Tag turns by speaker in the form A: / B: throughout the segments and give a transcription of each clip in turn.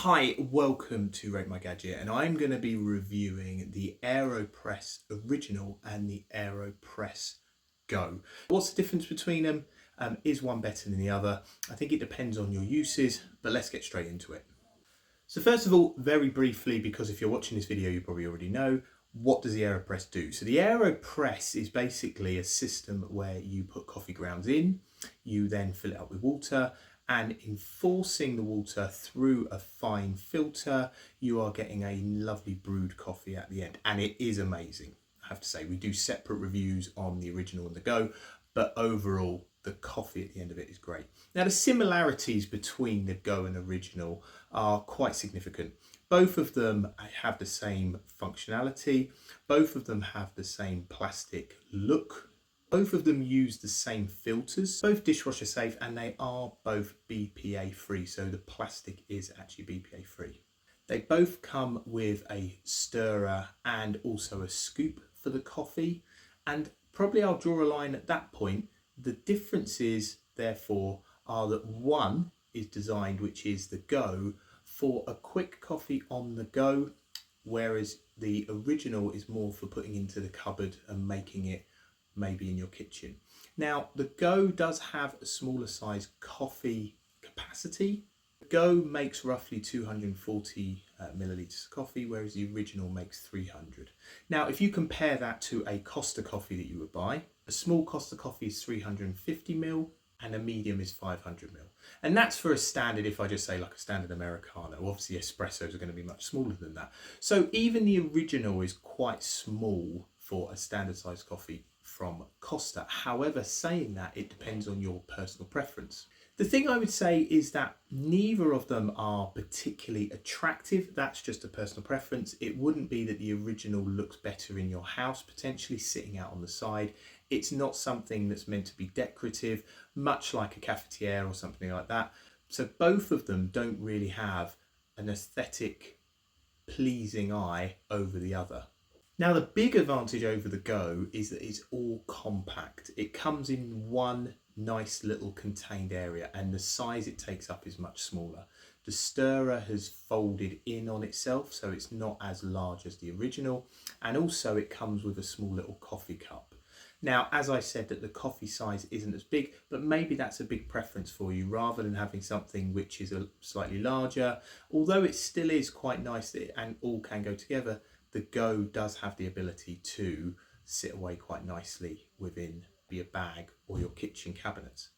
A: Hi, welcome to Rate My Gadget, and I'm going to be reviewing the Aeropress Original and the Aeropress Go. What's the difference between them? Is one better than the other? I think it depends on your uses, but let's get straight into it. So first of all, very briefly, because if you're watching this video, you probably already know, what does the Aeropress do? So the Aeropress is basically a system where you put coffee grounds in, you then fill it up with water, and in forcing the water through a fine filter, you are getting a lovely brewed coffee at the end. And it is amazing, I have to say. We do separate reviews on the original and the Go, but overall, the coffee at the end of it is great. Now, the similarities between the Go and original are quite significant. Both of them have the same functionality. Both of them have the same plastic look. Both of them use the same filters, both dishwasher safe, and they are both BPA free. So the plastic is actually BPA free. They both come with a stirrer and also a scoop for the coffee. And probably I'll draw a line at that point. The differences, therefore, are that one is designed, which is the Go, for a quick coffee on the go, whereas the original is more for putting into the cupboard and making it maybe in your kitchen. Now, the Go does have a smaller size coffee capacity. The Go makes roughly 240 millilitres of coffee, whereas the original makes 300. Now, if you compare that to a Costa coffee that you would buy, a small Costa coffee is 350 ml and a medium is 500 ml. And that's for a standard, if I just say like a standard Americano. Obviously espressos are going to be much smaller than that. So even the original is quite small for a standard size coffee from Costa. However, saying that, it depends on your personal preference. The thing I would say is that neither of them are particularly attractive. That's just a personal preference. It wouldn't be that the original looks better in your house, potentially sitting out on the side. It's not something that's meant to be decorative, much like a cafetiere or something like that. So both of them don't really have an aesthetic, pleasing eye over the other. Now, the big advantage over the Go is that it's all compact. It comes in one nice little contained area, and the size it takes up is much smaller. The stirrer has folded in on itself, so it's not as large as the original, and also it comes with a small little coffee cup. Now, as I said, that the coffee size isn't as big, but maybe that's a big preference for you rather than having something which is a slightly larger. Although it still is quite nice that and all can go together, the Go does have the ability to sit away quite nicely within your bag or your kitchen cabinets.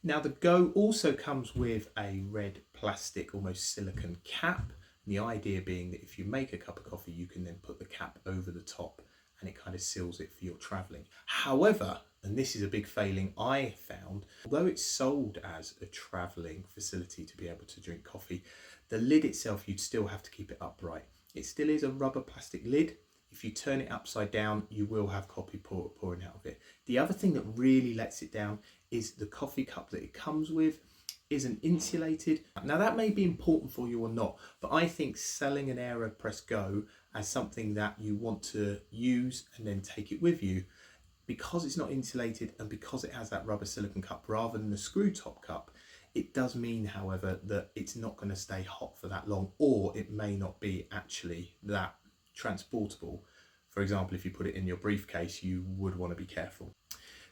A: Now, the Go also comes with a red plastic, almost silicone cap. The idea being that if you make a cup of coffee, you can then put the cap over the top and it kind of seals it for your traveling. However, and this is a big failing I found, although it's sold as a traveling facility to be able to drink coffee, the lid itself, you'd still have to keep it upright. It still is a rubber plastic lid. If you turn it upside down, you will have coffee pouring out of it. The other thing that really lets it down is the coffee cup that it comes with isn't insulated. Now, that may be important for you or not, but I think selling an Aeropress Go as something that you want to use and then take it with you, because it's not insulated and because it has that rubber silicone cup rather than the screw top cup, it does mean, however, that it's not going to stay hot for that long, or it may not be actually that transportable. For example, if you put it in your briefcase, you would want to be careful.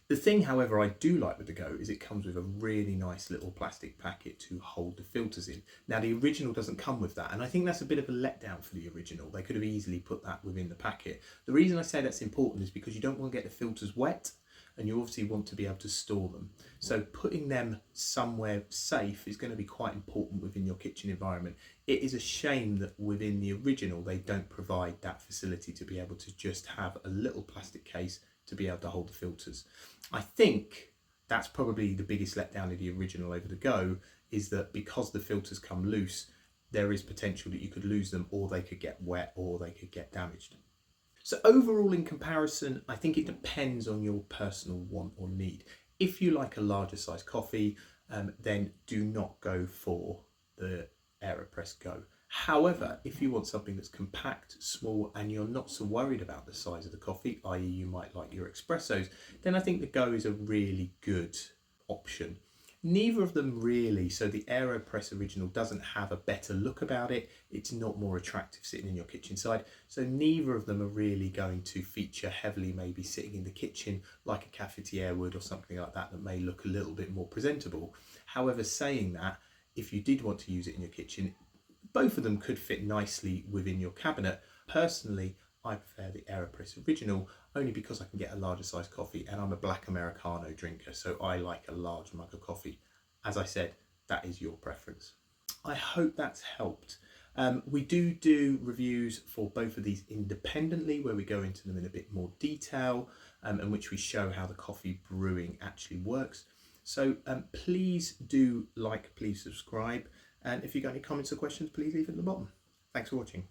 A: The thing, however, I do like with the Go is it comes with a really nice little plastic packet to hold the filters in. Now, the original doesn't come with that, and I think that's a bit of a letdown for the original. They could have easily put that within the packet. The reason I say that's important is because you don't want to get the filters wet, and you obviously want to be able to store them. So putting them somewhere safe is going to be quite important within your kitchen environment. It is a shame that within the original, they don't provide that facility to be able to just have a little plastic case to be able to hold the filters. I think that's probably the biggest letdown of the original over the Go, is that because the filters come loose, there is potential that you could lose them, or they could get wet, or they could get damaged. So overall, in comparison, I think it depends on your personal want or need. If you like a larger size coffee, then do not go for the Aeropress Go. However, if you want something that's compact, small, and you're not so worried about the size of the coffee, i.e. you might like your espressos, then I think the Go is a really good option. Neither of them really. So the Aeropress Original doesn't have a better look about it. It's not more attractive sitting in your kitchen side. So neither of them are really going to feature heavily, maybe sitting in the kitchen like a cafetiere would or something like that, that may look a little bit more presentable. However, saying that, if you did want to use it in your kitchen, both of them could fit nicely within your cabinet. Personally, I prefer the Aeropress Original only because I can get a larger size coffee, and I'm a black Americano drinker, so I like a large mug of coffee. As I said, that is your preference. I hope that's helped. We do reviews for both of these independently, where we go into them in a bit more detail, in which we show how the coffee brewing actually works. So please do like, please subscribe, and if you've got any comments or questions, please leave it at the bottom. Thanks for watching.